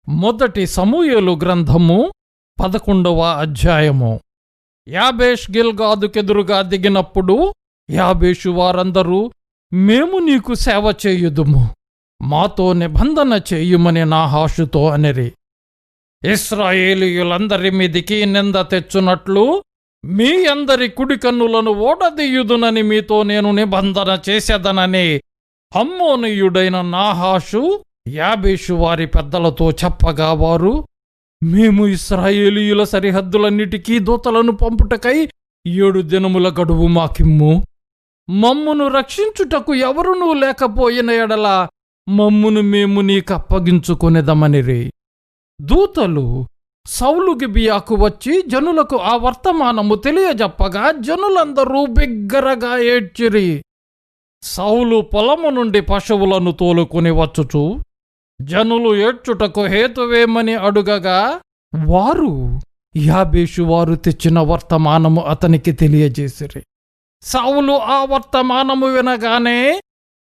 మొదటి సమూయేలు గ్రంథము 11వ అధ్యాయము. యాబేష్ గిల్గాదుకెదురుగా దిగినప్పుడు యాబేషు వారందరూ, మేము నీకు సేవ చేయుదుము, మాతో నిబంధన చేయుమని నాహాషుతో అనిరి. ఇశ్రాయేలీయులందరి మీదికి నింద తెచ్చునట్లు మీ అందరి కుడి కన్నులను ఓడదీయుదునని మీతో నేను నిబంధన చేసేదనని అమ్మోనీయుడైన నాహాషు యాబేషు వారి పెద్దలతో చెప్పగా, వారు, మేము ఇశ్రాయేలీయుల సరిహద్దులన్నిటికీ దూతలను పంపుటకై 7 దినముల గడువు మాకిమ్ము. మమ్మును రక్షించుటకు ఎవరునూ లేకపోయిన ఎడల మమ్మును మేము నీకప్పగించుకొనేదమనిరి. దూతలు సౌలు గిబియాకు వచ్చి జనులకు ఆ వర్తమానము తెలియజెప్పగా జనులందరూ బిగ్గరగా ఏడ్చిరి. సౌలు పొలము నుండి పశువులను తోలుకొని వచ్చుచు జనులు ఏడ్చుటకు హేతువేమని అడుగగా, వారు యాబేషు వారు తెచ్చిన వర్తమానము అతనికి తెలియజేసిరి. సౌలు ఆ వర్తమానము వినగానే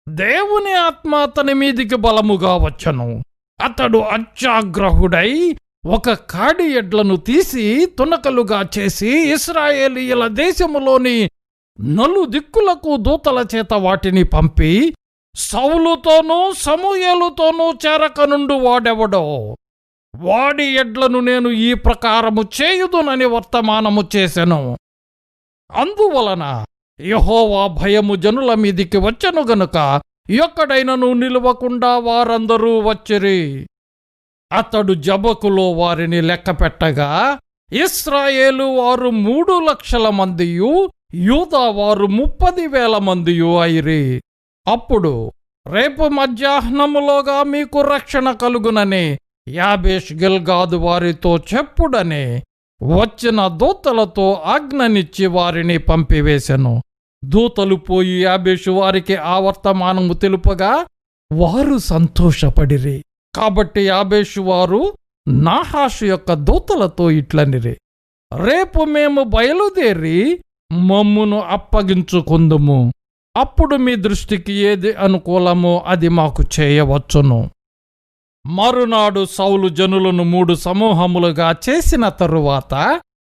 దేవుని ఆత్మ అతని మీదికి బలముగా వచ్చెను. అతడు అత్యాగ్రహుడై ఒక కాడి ఎడ్లను తీసి తునకలుగా చేసి ఇశ్రాయేలీయుల దేశములోని నలుదిక్కులకు దూతల చేత వాటిని పంపి, సౌలుతోనూ సమూయేలుతోనూ చేరకనుండు వాడెవడో వాడి ఎడ్లను నేను ఈ ప్రకారము చేయుదునని వర్తమానము చేసెను. అందువలన యెహోవా భయము జనుల మీదికి వచ్చెను గనుక ఎక్కడైనను నిలువకుండా వారందరూ వచ్చిరి. అతడు జబకులో వారిని లెక్కపెట్టగా ఇశ్రాయేలు వారు 3 లక్షల మందియు, యూదా వారు 30,000 మందియు అయిరి. అప్పుడు రేపు మధ్యాహ్నములోగా మీకు రక్షణ కలుగునని యాబేష్ గిల్గాదు వారితో చెప్పుడని వచ్చిన దూతలతో ఆజ్ఞనిచ్చి వారిని పంపివేశెను. దూతలు పోయి యాబేషు వారికి ఆ వర్తమానము తెలుపగా వారు సంతోషపడిరి. కాబట్టి యాబేషు వారు నాహాషు యొక్క దూతలతో ఇట్లనిరి, రేపు మేము బయలుదేరి మమ్మును అప్పగించుకుందుము. అప్పుడు మీ దృష్టికి ఏది అనుకూలమో అది మాకు చేయవచ్చును. మరునాడు సౌలు జనులను 3 సమూహములుగా చేసిన తరువాత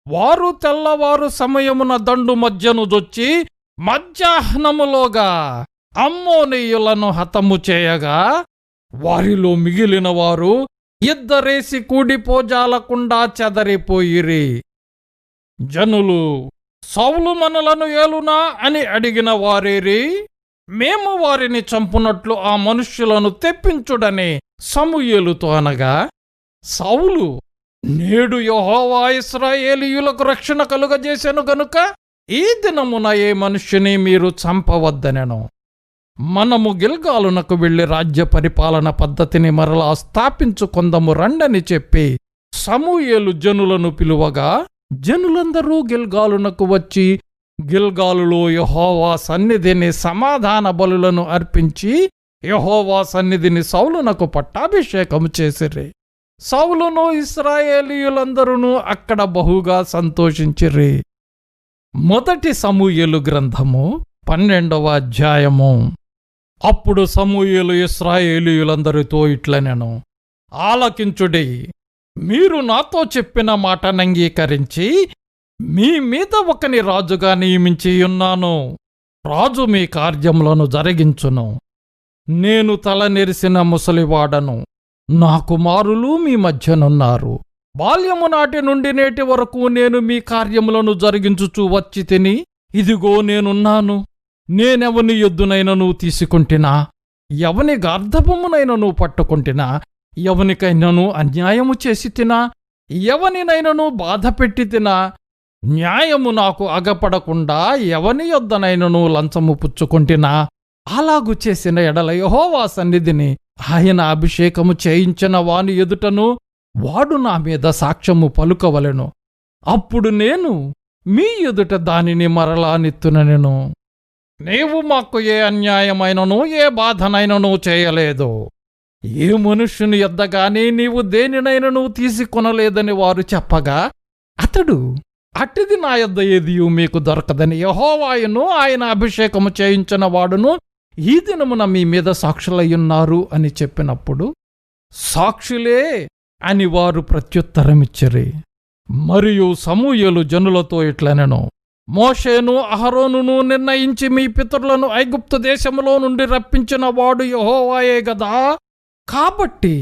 వారు తెల్లవారు సమయమున దండు మధ్యను జొచ్చి మధ్యాహ్నములోగా అమ్మోనీయులను హతము చేయగా, వారిలో మిగిలిన వారు ఇద్దరేసి కూడిపోజాలకుండా చెదరిపోయిరి. జనులు, సౌలు మనలను ఏలునా అని అడిగిన వారేరి, మేము వారిని చంపునట్లు ఆ మనుష్యులను తెప్పించుడని సమూయేలుతో అనగా, సౌలు, నేడు యెహోవా ఇశ్రాయేలీయులకు రక్షణ కలుగజేసెను గనుక ఈ దినమున ఏ మనుష్యుని మీరు చంపవద్దనెను. మనము గిల్గాలునకు వెళ్లి రాజ్య పరిపాలన పద్ధతిని మరలా స్థాపించుకొందము రండని చెప్పి సమూయేలు జనులను పిలువగా, జనులందరూ గిల్గాలునకు వచ్చి గిల్గాలులో యెహోవా సన్నిధిని సమాధాన బలులను అర్పించి యెహోవా సన్నిధిని సౌలునకు పట్టాభిషేకము చేసిరి. సౌలును ఇశ్రాయేలీయులందరూ అక్కడ బహుగా సంతోషించిరి. మొదటి సమూయేలు గ్రంథము 12వ అధ్యాయము. అప్పుడు సమూయేలు ఇశ్రాయేలీయులందరితో ఇట్లనెను, ఆలకించుడి, మీరు నాతో చెప్పిన మాటను అంగీకరించి మీ మీద ఒకని రాజుగా నియమించియున్నాను. రాజు మీ కార్యములను జరిగించును. నేను తల నెరిసిన ముసలివాడను, నా కుమారులు మీ మధ్యనున్నారు. బాల్యము నాటి నుండి నేటి వరకు నేను మీ కార్యములను జరిగించుచూ వచ్చి తిని, ఇదిగో నేనున్నాను. నేనెవని యొద్దునైనను తీసుకుంటినా, ఎవని గార్ధబొమ్మునైనను పట్టుకుంటినా, ఎవనికైనను అన్యాయము చేసి తినా, ఎవనినైనను బాధపెట్టి తినా, న్యాయము నాకు అగపడకుండా ఎవని యొద్దనైనను లంచము పుచ్చుకొంటినా, అలాగు చేసిన ఎడల యెహోవా సన్నిధిని ఆయన అభిషేకము చేయించిన వాని ఎదుటను వాడు నా మీద సాక్ష్యము పలుకవలెను. అప్పుడు నేను మీ ఎదుట దానిని మరలా నెత్తునెను. నీవు మాకు ఏ అన్యాయమైనను ఏ బాధనైనను చేయలేదు. ఏ మనుష్యుని యొద్దగాని నీవు దేనినైనను తీసుకొనలేదని వారు చెప్పగా, అతడు, అట్టిది నా యొద్ద ఏదియూ మీకు దొరకదని యెహోవాయును ఆయన అభిషేకము చేయించిన వాడును ఈ దినమున మీ మీద సాక్షులయ్యున్నారు అని చెప్పినప్పుడు, సాక్షులే అని వారు ప్రత్యుత్తరమిచ్చిరి. మరియు సమూయేలు జనులతో ఇట్లనెను, మోషేను అహరోనును నిర్ణయించి మీ పితరులను ఐగుప్తు దేశములో నుండి రప్పించిన వాడు యెహోవాయే గదా. కాబట్టి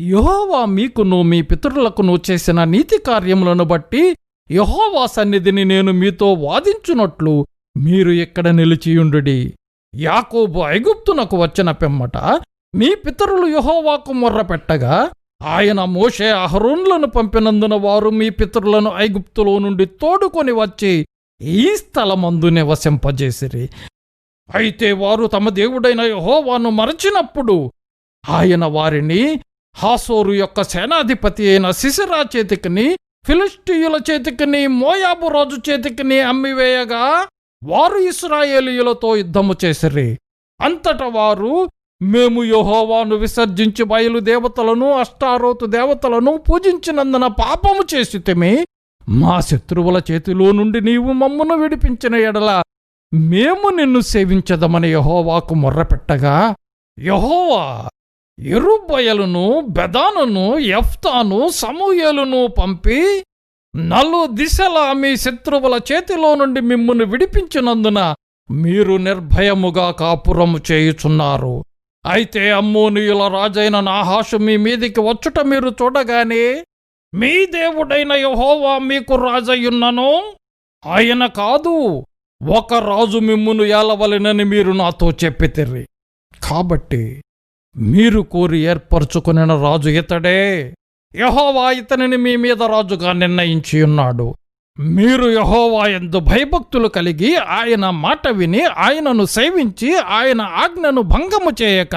యెహోవా మీకును మీ పితరులకును చేసిన నీతి కార్యములను బట్టి యెహోవా సన్నిధిని నేను మీతో వాదించునట్లు మీరు ఇక్కడ నిలిచియుండుడి. యాకోబు ఐగుప్తునకు వచ్చిన పిమ్మట మీ పితరులు యెహోవాకు మొర్రపెట్టగా ఆయన మోషే అహరోనులను పంపినందున వారు మీ పితరులను ఐగుప్తులో నుండి తోడుకొని వచ్చి ఈ స్థలమందు నివసింపజేసిరి. అయితే వారు తమ దేవుడైన యెహోవాను మరచినప్పుడు ఆయన వారిని హాసోరు యొక్క సేనాధిపతి అయిన సిసిరా చేతికిని, ఫిలిష్తీయుల చేతికిని, మోయాబు రాజు చేతికిని అమ్మివేయగా వారు ఇశ్రాయేలీయులతో యుద్ధము చేసిరి. అంతటా వారు, మేము యెహోవాను విసర్జించి బయలు దేవతలను, అష్టారోతు దేవతలను పూజించినందున పాపము చేసితిమి. మా శత్రువుల చేతిలో నుండి నీవు మమ్మును విడిపించిన ఎడల మేము నిన్ను సేవించదమని యెహోవాకు మొర్రపెట్టగా యెహోవా యెరుబ్బయలును, బెదానును, యెఫ్తాను, సమూయేలును పంపి నలుదిశలా మీ శత్రువుల చేతిలో నుండి మిమ్మును విడిపించినందున మీరు నిర్భయముగా కాపురము చేయుచున్నారు. అయితే అమ్మోనీయుల రాజైన నాహాషు మీ మీదికి వచ్చుట మీరు చూడగానే మీ దేవుడైన యెహోవా మీకు రాజయ్యున్నను ఆయన కాదు, ఒక రాజు మిమ్మును ఏలవలెనని మీరు నాతో చెప్పితిరి. కాబట్టి మీరు కోరి ఏర్పరచుకునిన రాజు ఇతడే. యెహోవా ఇతనిని మీ మీద రాజుగా నిర్ణయించి ఉన్నాడు. మీరు యెహోవా యందు భయభక్తులు కలిగి ఆయన మాట విని ఆయనను సేవించి ఆయన ఆజ్ఞను భంగము చేయక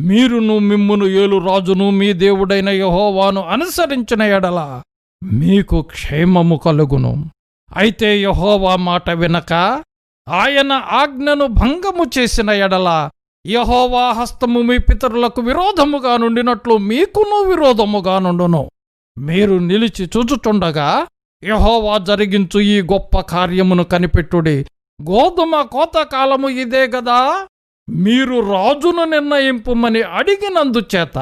మీరును మిమ్మును ఏలు రాజును మీ దేవుడైన యెహోవాను అనుసరించిన ఎడల మీకు క్షేమము కలుగును. అయితే యెహోవా మాట వినక ఆయన ఆజ్ఞను భంగము చేసిన ఎడల యెహోవా హస్తము మీ పితరులకు విరోధముగా నుండినట్లు మీకును విరోధముగా నుండును. మీరు నిలిచి చూచుచుండగా యెహోవా జరిగించు ఈ గొప్ప కార్యమును కనిపెట్టుడి. గోధుమ కోతకాలము ఇదే గదా. మీరు రాజును నిర్ణయింపుమని అడిగినందుచేత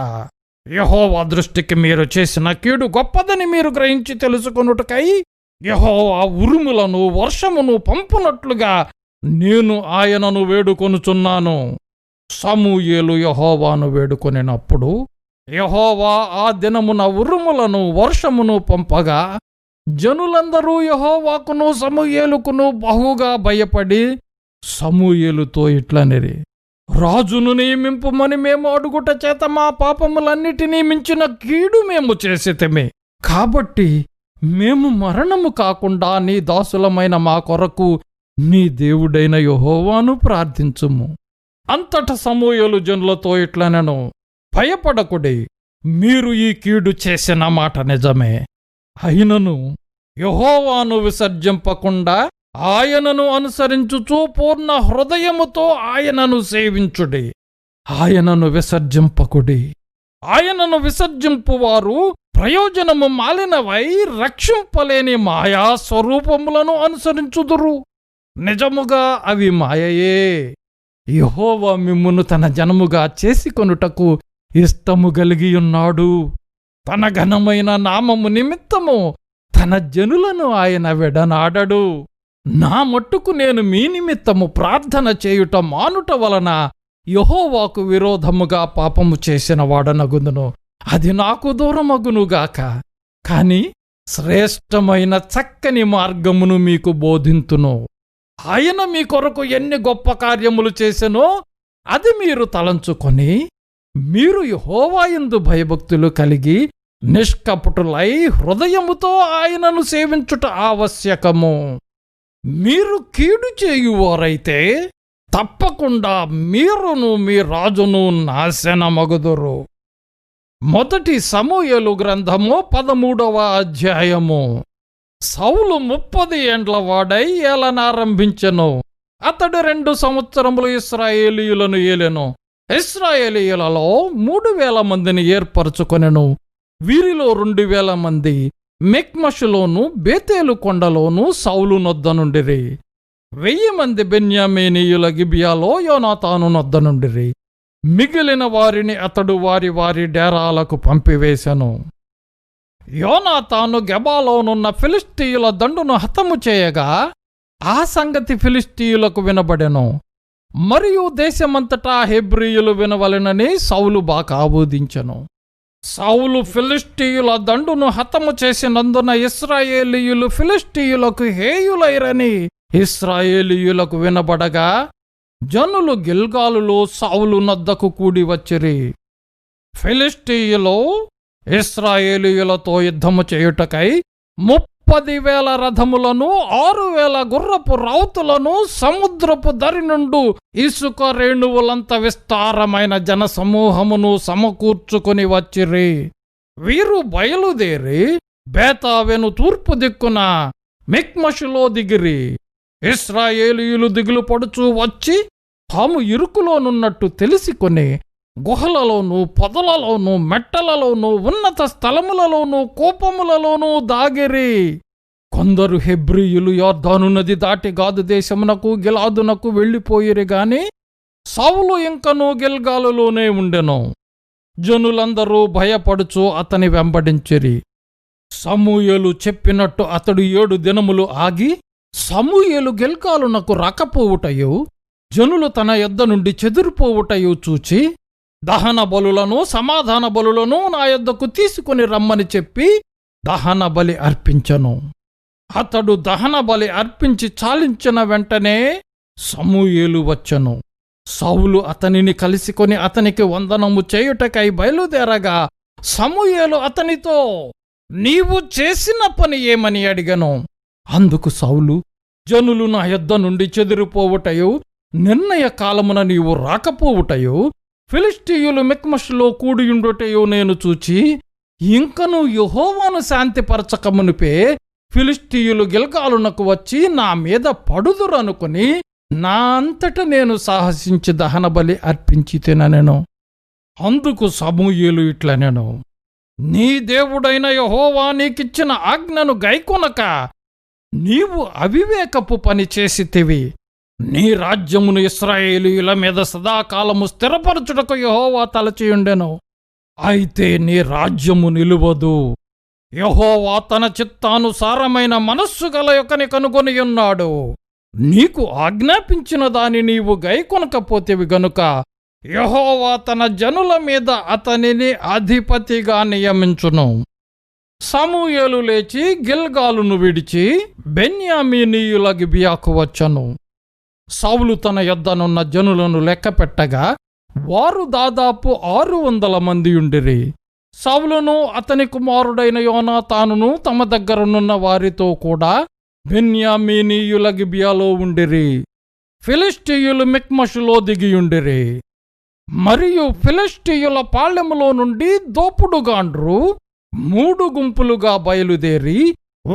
యెహోవా దృష్టికి మీరు చేసిన కీడు గొప్పదని మీరు గ్రహించి తెలుసుకొనుటకై యెహోవా ఉరుములను వర్షమును పంపునట్లుగా నేను ఆయనను వేడుకొనుచున్నాను. సమూయేలు యెహోవాను వేడుకొనినప్పుడు యెహోవా ఆ దినమున ఉరుములను వర్షమును పంపగా జనులందరూ యెహోవాకును సమూయేలుకును బహుగా భయపడి సమూయేలుతో ఇట్లనిరి, రాజును నియమింపుమని మేము అడుగుట చేత మా పాపములన్నిటినీ మించిన కీడు మేము చేసితిమి. కాబట్టి మేము మరణము కాకుండా నీ దాసులమైన మా కొరకు నీ దేవుడైన యెహోవాను ప్రార్థించుము. అంతట సమూయేలు జనులతో ఇట్లనెను, భయపడకుడి, మీరు ఈ కీడు చేసిన మాట నిజమే. అయినను యెహోవాను విసర్జింపకుండా ఆయనను అనుసరించుచూ పూర్ణ హృదయముతో ఆయనను సేవించుడి. ఆయనను విసర్జింపకుడి. ఆయనను విసర్జింపువారు ప్రయోజనము మాలినవై రక్షింపలేని మాయా స్వరూపములను అనుసరించుదురు. నిజముగా అవి మాయయే. యెహోవా మిమ్మును తన జనముగా చేసుకొనుటకు ఇష్టము కలిగియున్నాడు. తన ఘనమైన నామము నిమిత్తము తన జనులను ఆయన వెడనాడడు. నా మట్టుకు నేను మీ నిమిత్తము ప్రార్థన చేయుట మానుట వలన యెహోవాకు విరోధముగా పాపము చేసిన వాడనగుదును. అది నాకు దూరమగునుగాక. కాని శ్రేష్టమైన చక్కని మార్గమును మీకు బోధింతును. ఆయన మీ కొరకు ఎన్ని గొప్ప కార్యములు చేసెనో అది మీరు తలంచుకొని మీరు యెహోవా యందు భయభక్తులు కలిగి నిష్కపటులై హృదయముతో ఆయనను సేవించుట ఆవశ్యకము. మీరు కీడు చేయువారైతే తప్పకుండా మీరును మీ రాజును నాశనమగుదురు. మొదటి సమూయేలు గ్రంథము 13వ అధ్యాయము. సౌలు 30 ఏండ్ల వాడై ఏలనారంభించెను. అతడు 2 సంవత్సరములు ఇశ్రాయేలీయులను ఏలెను. ఇశ్రాయేలీయులలో 3000 మందిని ఏర్పరచుకొనెను. వీరిలో 2000 మంది మిక్మషులోను బేతేలు కొండలోను సౌలు నొద్ద నుండిరి. 1000 మంది బెన్యామీనీయుల గిబియాలో యోనాతాను నొద్ద నుండిరి. మిగిలిన వారిని అతడు వారి వారి డేరాలకు పంపివేశెను. యోనాతాను గెబాలోనున్న ఫిలిష్తీయుల దండును హతము చేయగా ఆ సంగతి ఫిలిష్తీయులకు వినబడెను. మరియు దేశమంతటా హెబ్రీయులు వినవలెనని సౌలు బాగా ఆబోధించెను. సౌలు ఫిలిష్తీయుల దండును హతము చేసినందున ఇశ్రాయేలీయులు ఫిలిష్తీయులకు హేయులైరని ఇశ్రాయేలీయులకు వినబడగా జనులు గిల్గాలులో సౌలు నద్దకు కూడి వచ్చిరి. ఫిలిష్తీయులు ఇశ్రాయేలీయులతో యుద్ధము చేయుటకై 30,000 రథములను 6,000 గుర్రపు రౌతులను సముద్రపు దరి నుండు ఇసుక రేణువులంత విస్తారమైన జనసమూహమును సమకూర్చుకుని వచ్చిరి. వీరు బయలుదేరి బేతావెను తూర్పు దిక్కున మిక్మషులో దిగిరి. ఇశ్రాయేలీయులు దిగులు పడుచూ వచ్చి తాము ఇరుకులోనున్నట్టు తెలిసికొని గుహలలోనూ పొదలలోనూ మెట్టలలోనూ ఉన్నత స్థలములలోనూ కోపములలోనూ దాగిరి. కొందరు హెబ్రీయులు యొర్దాను నది దాటి గాదు దేశమునకు గిలాదునకు వెళ్ళిపోయిరి గాని సౌలు ఇంకనూ గిల్గాలులోనే ఉండెను. జనులందరూ భయపడుచు అతని వెంబడించిరి. సమూయేలు చెప్పినట్టు అతడు 7 దినములు ఆగి సమూయేలు గిల్గాలునకు రాకపోవుటయు జనులు తన యొద్ద నుండి చెదిరిపోవుటయు చూచి దహన బలులను సమాధాన బలులను నా యొద్దకు తీసుకుని రమ్మని చెప్పి దహన బలి అర్పించెను. అతడు దహన బలి అర్పించి చాలించిన వెంటనే సమూయేలు వచ్చెను. సౌలు అతనిని కలిసికొని అతనికి వందనము చేయుటకై బయలుదేరగా సమూయేలు అతనితో నీవు చేసిన పని ఏమని అడిగను. అందుకు సౌలు జనులు నా యొద్ద నుండి చెదిరిపోవుటయు నిర్ణయ కాలమున నీవు రాకపోవుటయు ఫిలిష్తీయులు మిక్మషులో కూడియుండుటయు నేను చూచి ఇంకను యెహోవాను శాంతిపరచకమునిపే ఫిలిష్తీయులు గిల్గాలునకు వచ్చి నా మీద పడుదురనుకుని నా అంతట నేను సాహసించి దహనబలి అర్పించి తిననెను. అందుకు సమూయేలు ఇట్లనెను, నీ దేవుడైన యెహోవా నీకిచ్చిన ఆజ్ఞను గైకొనక నీవు అవివేకపు పని చేసితివి. నీ రాజ్యమును ఇశ్రాయేలీయుల మీద సదాకాలము స్థిరపరచుటకు యెహోవా తలచియుండెను. అయితే నీ రాజ్యము నిలువదు. యెహోవా తన చిత్తానుసారమైన మనస్సు గల యొకని కనుగొనియున్నాడు. నీకు ఆజ్ఞాపించిన దాని నీవు గైకొనకపోతేవి గనుక యెహోవా తన జనుల మీద అతనిని అధిపతిగా నియమించును. సమూయేలు లేచి గిల్గాలును విడిచి బెన్యామీనీయుల గిబియాకు వచ్చెను. సౌలు తన యొద్దనున్న జనులను లెక్కపెట్టగా వారు దాదాపు 600 మంది ఉండిరి. సౌలును అతని కుమారుడైన యోనాతానును తమ దగ్గరనున్న వారితో కూడా బెన్యామీనీయుల గిబియాలో ఉండిరి. ఫిలిష్తీయులు మిక్మషులో దిగియుండిరి. మరియు ఫిలిష్తీయుల పాళెములో నుండి దోపుడుగాండ్రు 3 గుంపులుగా బయలుదేరి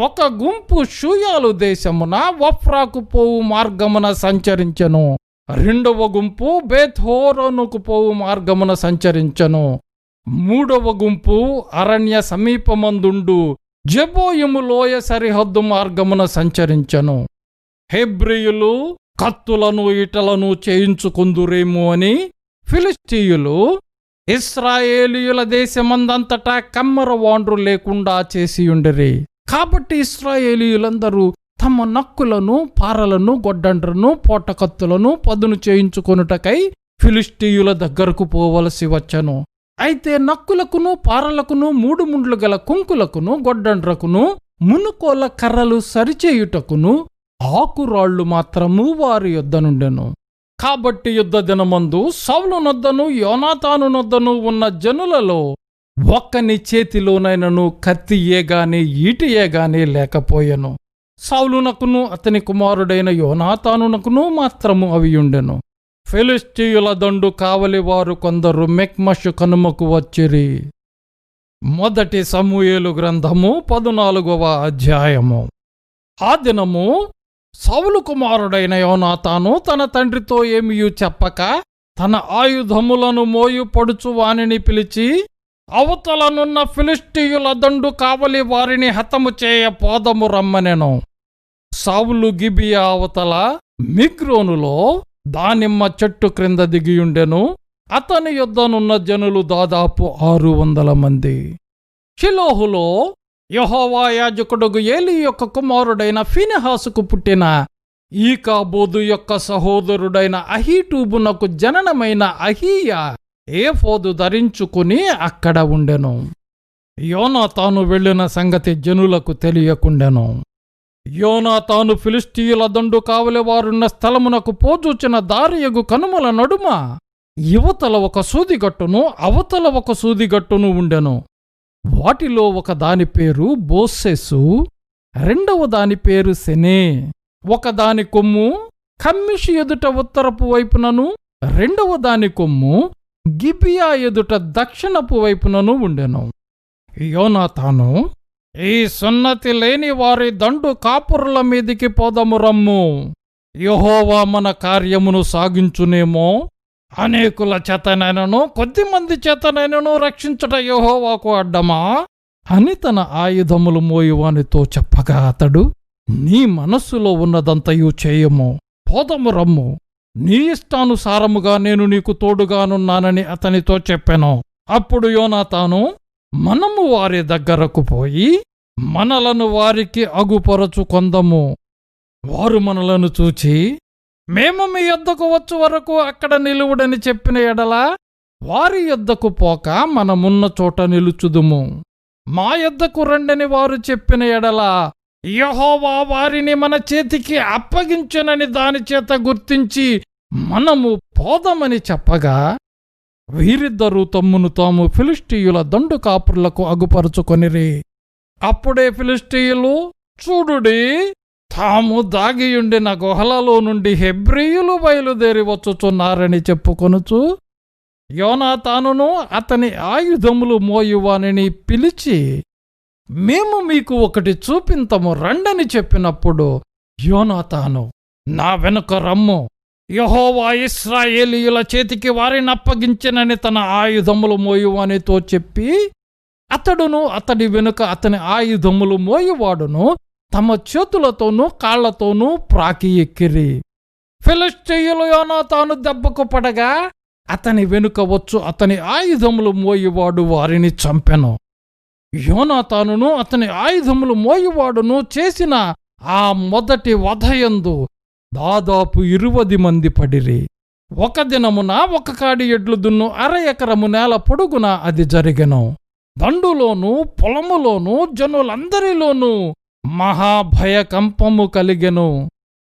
ఒక గుంపు షూయాలు దేశమున వఫ్రాకు పోవు మార్గమున సంచరించెను. 2వ గుంపు బేత్హోరోనుకు పోవు మార్గమున సంచరించెను. 3వ గుంపు అరణ్య సమీపమందుండు జెబోయిము లోయ సరిహద్దు మార్గమున సంచరించెను. హెబ్రీయులు కత్తులను ఈటలను చేయించుకుందురేమో అని ఫిలిష్తీయులు ఇశ్రాయేలీయుల దేశమందంతటా కమ్మరవాండ్రు లేకుండా చేసియుండిరి. కాబట్టి ఇశ్రాయేలీయులందరూ తమ నక్కులను పారలను గొడ్డండ్రను పోటకత్తులను పదును చేయించుకొనుటకై ఫిలిష్తీయుల దగ్గరకు పోవలసి వచ్చెను. అయితే నక్కులకును పారలకును 3 ముండ్లు గల కుంకులకును గొడ్డండ్రకును మునుకోల కర్రలు సరిచేయుటకును ఆకురాళ్లు మాత్రము వారి యొద్ద నుండెను. కాబట్టి యుద్ధ దినమందు సౌలు నొద్దను యోనాతాను నొద్దను ఉన్న జనులలో ఒక్కని చేతిలోనైనను కత్తియే గాని ఈటియే గాని లేకపోయెను. సౌలునకును అతని కుమారుడైన యోనాతానునకును మాత్రము అవియుండెను. ఫిలిష్తీయుల దండు కావలివారు కొందరు మిక్మషు కనుమకు వచ్చిరి. మొదటి సమూయేలు గ్రంథము 14వ అధ్యాయము. ఆ దినము సౌలు కుమారుడైన యోనాతాను తన తండ్రితో ఏమియూ చెప్పక తన ఆయుధములను మోయుపడుచు వానిని పిలిచి అవతలనున్న ఫిలిష్తీయుల దండు కావలి వారిని హతము చేయ పోదము రమ్మనెను. సౌలు గిబియా అవతల మిగ్రోనులో దానిమ్మ చెట్టు క్రింద దిగియుండెను. అతని యొద్దనున్న జనులు దాదాపు 600 మంది. షిలోహులో యెహోవా యాజకుడగు ఏలీ యొక్క కుమారుడైన ఫీనెహాసుకు పుట్టిన ఈకాబోదు యొక్క సహోదరుడైన అహీటూబునకు జననమైన అహీయా ఏఫోదు ధరించుకుని అక్కడ ఉండెను. యోనాతాను వెళ్ళిన సంగతి జనులకు తెలియకుండెను. యోనాతాను ఫిలిష్తీయుల దండు కావలివారున్న స్థలమునకు పోజూచిన దారియగు కనుమల నడుమ యువతల ఒక సూదిగట్టును అవతల ఒక సూదిగట్టును ఉండెను. వాటిలో ఒక దాని పేరు బోసెసు, రెండవ దాని పేరు సెనే. ఒకదాని కొమ్ము కమ్మిషి ఎదుట ఉత్తరపు వైపునను, రెండవ దాని కొమ్ము గిబియా ఎదుట దక్షిణపు వైపునను ఉండెను. యోనాతాను, ఈ సున్నతి లేని వారి దండు కాపురుల మీదికి పోదము రమ్ము, యెహోవా మన కార్యమును సాగించునేమో, అనేకుల చేతనైనను కొద్దిమంది చేతనైనను రక్షించుట యెహోవాకు అడ్డమా అని తన ఆయుధములు మోయువానితో చెప్పగా అతడు, నీ మనస్సులో ఉన్నదంతయు చేయము, పోదము రమ్ము, నీ ఇష్టానుసారముగా నేను నీకు తోడుగానున్నానని అతనితో చెప్పెను. అప్పుడు యోనాతాను, మనము వారి దగ్గరకు పోయి మనలను వారికి అగుపరచుకొందము. వారు మనలను చూచి, మేము మీ యొద్దకు వచ్చు వరకు అక్కడ నిలువుడని చెప్పిన ఎడల వారి యొద్దకు పోక మనమున్న చోట నిలుచుదుము. మా యొద్దకు రండని వారు చెప్పిన ఎడల యెహోవా వారిని మన చేతికి అప్పగించునని దానిచేత గుర్తించి మనము పోదమని చెప్పగా, వీరిద్దరూ తమ్మును తాము ఫిలిష్తీయుల దండు కాపురులకు అగుపరుచుకొనిరి. అప్పుడే ఫిలిష్తీయులు, చూడుడి, తాము దాగియుండిన గుహలలో నుండి హెబ్రీయులు బయలుదేరి వచ్చుచున్నారని చెప్పుకొనుచు యోనాతానును అతని ఆయుధములు మోయువానిని పిలిచి, మేము మీకు ఒకటి చూపింతము రండని చెప్పినప్పుడు యోనాతాను, నా వెనుక రమ్ము, యెహోవా ఇశ్రాయేలీయుల చేతికి వారిని అప్పగించినని తన ఆయుధములు మోయువానితో చెప్పి, అతడును అతడి వెనుక అతని ఆయుధములు మోయువాడును తమ చేతులతోనూ కాళ్లతోనూ ప్రాకి ఎక్కిరి. ఫిలిష్తీయులు యోనాతాను దెబ్బకు పడగా అతని వెనుక వచ్చు అతని ఆయుధములు మోయువాడు వారిని చంపెను. యోనాతానును అతని ఆయుధములు మోయువాడును చేసిన ఆ మొదటి వధయందు దాదాపు 20 మంది పడిరి. ఒక దినమున ఒక కాడి ఎడ్లు దున్ను 1/2 ఎకరము నేల పొడుగున అది జరిగెను. దండులోనూ పొలములోనూ జనులందరిలోనూ మహాభయకంపము కలిగెను.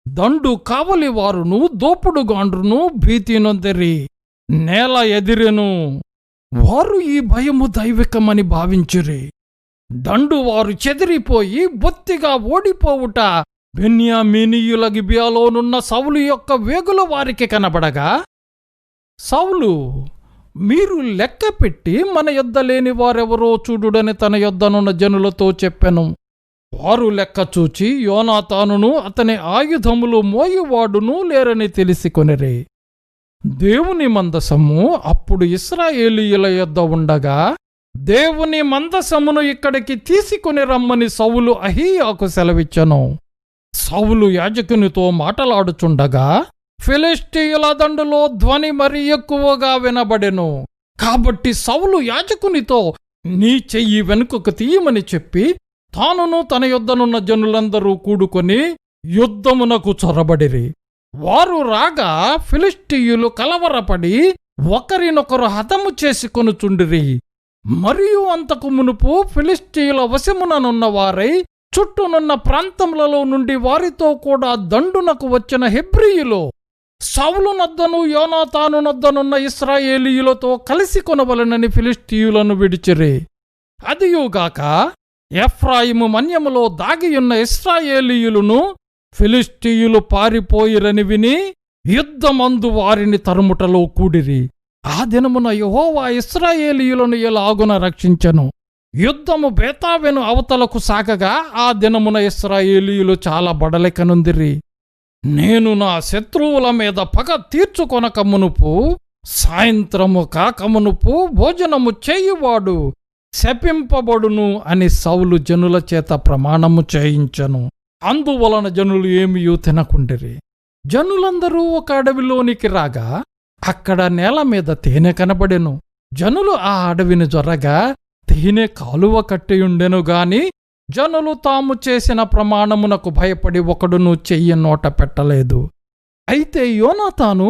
దండు కావలివారును దోపుడుగాండ్రును భీతి నొందిరి. నేల ఎదిరెను. వారు ఈ భయము దైవికమని భావించిరి. దండు వారు చెదిరిపోయి బొత్తిగా ఓడిపోవుట బెన్యామీనీయుల గిబియాలోనున్న సౌలు యొక్క వేగుల వారికి కనబడగా, సౌలు, మీరు లెక్క పెట్టి మన యొద్ద లేని వారెవరో చూడుడని తన యొద్దనున్న జనులతో చెప్పెను. వారు లెక్క చూచి యోనాతానును అతని ఆయుధములు మోయువాడును లేరని తెలిసికొనిరి. దేవుని మందసము అప్పుడు ఇశ్రాయేలీయుల యొద్ద ఉండగా, దేవుని మందసమును ఇక్కడికి తీసుకుని రమ్మని సౌలు అహీయాకు సెలవిచ్చెను. సౌలు యాజకునితో మాటలాడుచుండగా ఫిలిష్తీయుల దండులో ధ్వని మరి ఎక్కువగా వినబడెను. కాబట్టి సౌలు యాజకునితో, నీ చెయ్యి వెనుకకు తీయమని చెప్పి తానును తన యొద్దనున్న జనులందరూ కూడుకొని యుద్ధమునకు చొరబడిరి. వారు రాగా ఫిలిష్తీయులు కలవరపడి ఒకరినొకరు హతము చేసుకొనుచుండిరి. మరియు అంతకు మునుపు ఫిలిష్తీయుల వశముననున్న వారై చుట్టూనున్న ప్రాంతములలో నుండి వారితో కూడా దండునకు వచ్చిన హెబ్రీయులు సౌలు నద్దను యోనాతాను నద్దనున్న ఇశ్రాయేలీయులతో కలిసి కొనవలనని ఫిలిష్తీయులను విడిచిరి. అదియుగాక ఎఫ్రాయిము మన్యములో దాగియున్న ఇశ్రాయేలీయులను ఫిలిష్తీయులు పారిపోయిరని విని యుద్ధమందు వారిని తరుముటలో కూడిరి. ఆ దినమున యెహోవా ఇశ్రాయేలీయులను ఎలాగున రక్షించెను. యుద్ధము బేతావెను అవతలకు సాగగా ఆ దినమున ఇశ్రాయేలీయులు చాలా బడలికనుందిరి. నేను నా శత్రువుల మీద పగ తీర్చుకొనక మునుపు, సాయంత్రము కాకమునుపు భోజనము చేయువాడు శపింపబడును అని సౌలు జనుల చేత ప్రమాణము చేయించెను. అందువలన జనులు ఏమియూ తినకుండిరి. జనులందరూ ఒక అడవిలోనికి రాగా అక్కడ నేల మీద తేనె కనబడెను. జనులు ఆ అడవిని జొరగా తేనె కాలువ కట్టియుండెను గాని జనులు తాము చేసిన ప్రమాణమునకు భయపడి ఒకడును చెయ్యి నోట పెట్టలేదు. అయితే యోనాతాను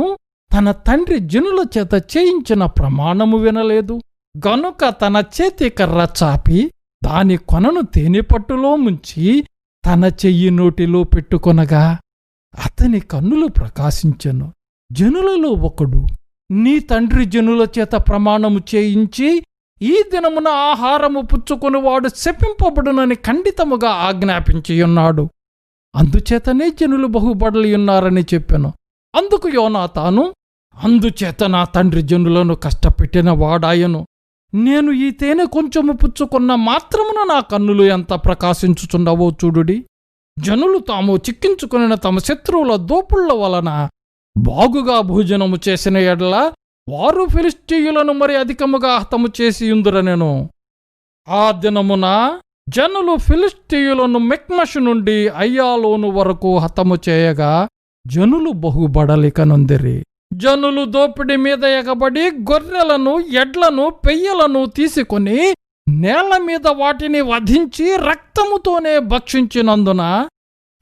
తన తండ్రి జనుల చేత చేయించిన ప్రమాణము వినలేదు గనుక తన చేతి కర్ర చాపి దాని కొనను తేనెపట్టులో ముంచి తన చెయ్యి నోటిలో పెట్టుకొనగా అతని కన్నులు ప్రకాశించెను. జనులలో ఒకడు, నీ తండ్రి జనుల చేత ప్రమాణము చేయించి ఈ దినమున ఆహారము పుచ్చుకొనివాడు శపింపబడునని ఖండితముగా ఆజ్ఞాపించియున్నాడు. అందుచేతనే జనులు బహుబడలియున్నారని చెప్పెను. అందుకు యోనాతాను, అందుచేత నా తండ్రి జనులను కష్టపెట్టిన వాడాయను. నేను ఈ తేనె కొంచెము పుచ్చుకున్న మాత్రమున నా కన్నులు ఎంత ప్రకాశించుచుండవో చూడుడి. జనులు తాము చిక్కించుకుని తమ శత్రువుల దోపుళ్ల వలన బాగుగా భోజనము చేసిన ఎడల వారు ఫిలిష్తీయులను మరి అధికముగా హతము చేసియుందురనెను. ఆ దినమున జనులు ఫిలిష్తీయులను మిక్మషు నుండి అయ్యాలోను వరకు హతము చేయగా జనులు బహుబడలికనొందిరి. జనులు దోపిడి మీద ఎగబడి గొర్రెలను ఎడ్లను పెయ్యలను తీసుకుని నేల మీద వాటిని వధించి రక్తముతోనే భక్షించినందున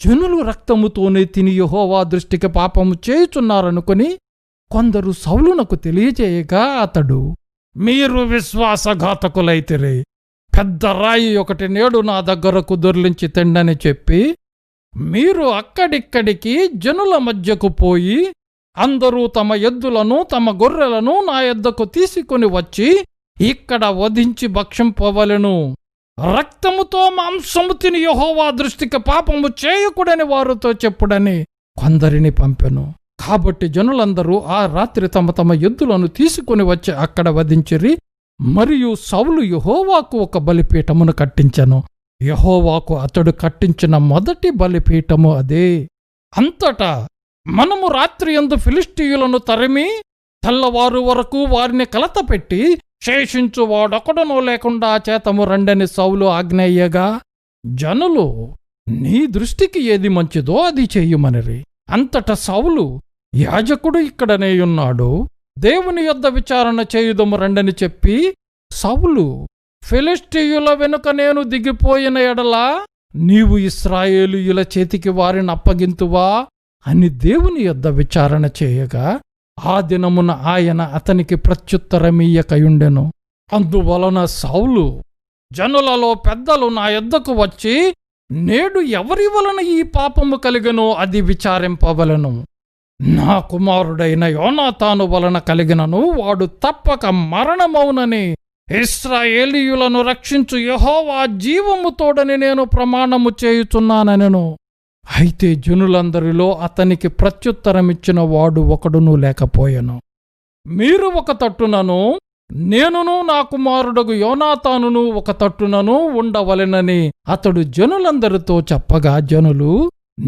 జనులు రక్తముతోనే తిని యెహోవా దృష్టికి పాపము చేయుచున్నారనుకుని కొందరు సౌలునకు తెలియజేయగా అతడు, మీరు విశ్వాసఘాతకులైతిరి. పెద్ద రాయి ఒకటి నేడు నా దగ్గరకు దొర్లించి తెండని చెప్పి మీరు అక్కడిక్కడికి జనుల మధ్యకు పోయి అందరూ తమ ఎద్దులను తమ గొర్రెలను నా యొద్దకు తీసుకుని వచ్చి ఇక్కడ వధించి భక్షింపవలెను. రక్తముతో మాంసము తిని యెహోవా దృష్టికి పాపము చేయకూడని వారితో చెప్పుడని కొందరిని పంపెను. కాబట్టి జనులందరూ ఆ రాత్రి తమ తమ ఎద్దులను తీసుకుని వచ్చి అక్కడ వధించిరి. మరియు సౌలు యెహోవాకు ఒక బలిపీఠమును కట్టించెను. యెహోవాకు అతడు కట్టించిన మొదటి బలిపీఠము అదే. అంతటా మనము రాత్రి యందు ఫిలిష్తీయులను తరిమి తెల్లవారు వరకు వారిని కలతపెట్టి శేషించు వాడొకడునో లేకుండా చేతము రండని సౌలు ఆజ్ఞయ్యగా జనులు నీ దృష్టికి ఏది మంచిదో అది చెయ్యుమనిరి. అంతట సౌలు, యాజకుడు ఇక్కడనేయున్నాడు, దేవుని యొద్ద విచారణ చేయుదము రండని చెప్పి సౌలు, ఫిలిష్తీయుల వెనుక నేను దిగిపోయిన ఎడలా నీవు ఇశ్రాయేలీయుల చేతికి వారిని అప్పగింతువా అని దేవుని యొద్ద విచారణ చేయగా ఆ దినమున ఆయన అతనికి ప్రత్యుత్తరమీయకయుండెను. అందువలన సౌలు, జనులలో పెద్దలు నా యొద్దకు వచ్చి నేడు ఎవరి వలన ఈ పాపము కలిగెనో అది విచారింపవలెను. నా కుమారుడైన యోనాతాను వలన కలిగినను వాడు తప్పక మరణమౌనని ఇశ్రాయేలీయులను రక్షించు యెహోవా జీవము తోడని నేను ప్రమాణము చేయుచున్నానెను. అయితే జనులందరిలో అతనికి ప్రత్యుత్తరమిచ్చిన వాడు ఒకడునూ లేకపోయెను. మీరు ఒక తట్టునను నేనును నా కుమారుడగు యోనాతానును ఒక తట్టునను ఉండవలెనని అతడు జనులందరితో చెప్పగా జనులు,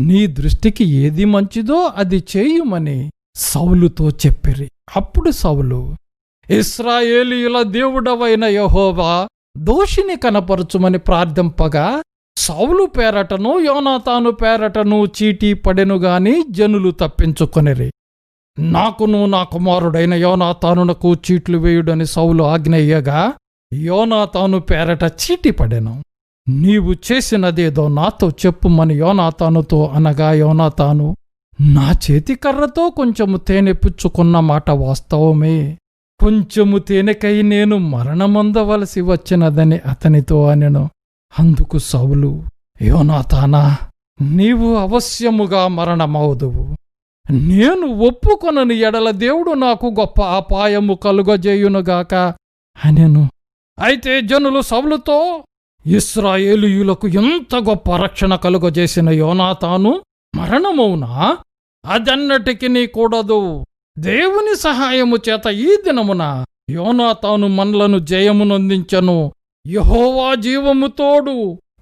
నీ దృష్టికి ఏది మంచిదో అది చేయుమని సౌలుతో చెప్పిరి. అప్పుడు సౌలు, ఇశ్రాయేలీయుల దేవుడవైన యెహోవా దోషిని కనపరచుమని ప్రార్థింపగా సౌలు పేరటను యోనాతాను పేరటను చీటీ పడెనుగాని జనులు తప్పించుకొనిరి. నాకును నా కుమారుడైన యోనాతానునకు చీట్లు వేయుడని సౌలు ఆజ్ఞయ్యగా యోనాతాను పేరట చీటీ పడెను. నీవు చేసినదేదో నాతో చెప్పుమని యోనాతానుతో అనగా యోనాతాను, నా చేతి కర్రతో కొంచెము తేనె పుచ్చుకున్న మాట వాస్తవమే. కొంచెము తేనెకై నేను మరణమొందవలసి వచ్చినదని అతనితో అనెను. అందుకు సౌలు, యోనాతానా, నీవు అవశ్యముగా మరణమవుదువు. నేను ఒప్పుకొనని ఎడల దేవుడు నాకు గొప్ప అపాయము కలుగజేయునుగాక అనెను. అయితే జనులు సౌలుతో, ఇశ్రాయేలీయులకు ఎంత గొప్ప రక్షణ కలుగజేసిన యోనాతాను మరణమవునా? అదన్నటికి నీ కూడదు. దేవుని సహాయము చేత ఈ దినమున యోనాతాను మనలను జయమునొందించెను. యెహోవా జీవము తోడు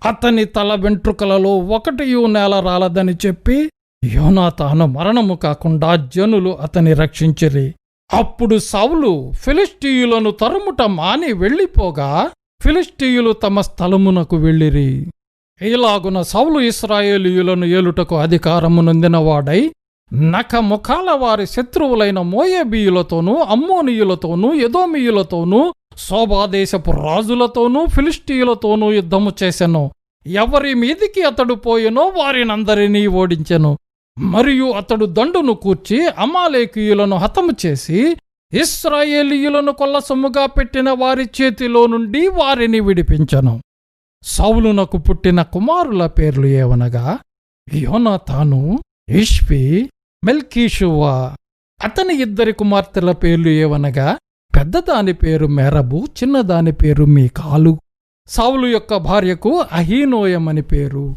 అతని తల వెంట్రుకలలో ఒకటియు నేల రాలదని చెప్పి యోనాతాను మరణము కాకుండా జనులు అతని రక్షించిరి. అప్పుడు సౌలు ఫిలిష్తీయులను తరుముట మాని వెళ్ళిపోగా ఫిలిష్తీయులు తమ స్థలమునకు వెళ్ళిరి. ఇలాగున సౌలు ఇశ్రాయేలీయులను ఏలుటకు అధికారము నొందినవాడై నఖముఖాల వారి శత్రువులైన మోయాబీయులతోనూ అమ్మోనీయులతోనూ ఎదోమీయులతోనూ సోబాదేశపు రాజులతోనూ ఫిలిష్తీయులతోనూ యుద్ధము చేసెను. ఎవరి మీదికి అతడు పోయెనో వారినందరినీ ఓడించెను. మరియు అతడు దండును కూర్చి అమాలేకీయులను హతము చేసి ఇశ్రాయేలీయులను కొల్లసొమ్ముగా పెట్టిన వారి చేతిలో నుండి వారిని విడిపించెను. సౌలునకు పుట్టిన కుమారుల పేర్లు ఏవనగా యోనాతాను, ఇష్వి, మెల్కీషువా. అతని ఇద్దరి కుమార్తెల పేర్లు ఏవనగా పెద్దదాని పేరు మెరబు, చిన్నదాని పేరు మీకాలు. సౌలు యొక్క భార్యకు అహీనోయమని పేరు.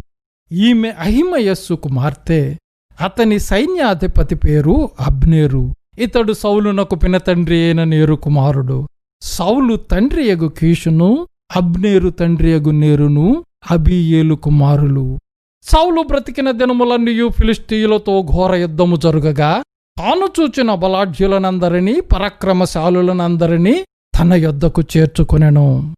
ఈమె అహిమయస్సు కుమార్తె. అతని సైన్యాధిపతి పేరు అబ్నేరు. ఇతడు సౌలునకు పినతండ్రి అయిన నేరు కుమారుడు. సౌలు తండ్రియగు కీషును, అబ్నేరు తండ్రియగు నేరును అబీయేలు కుమారులు. సౌలు బ్రతికిన దినములన్నీయు ఫిలిష్తీయులతో ఘోర యుద్ధము జరుగగా తాను చూచిన బలాఢ్యులనందరినీ పరాక్రమశాలులనందరినీ తన యొద్దకు చేర్చుకొనెను.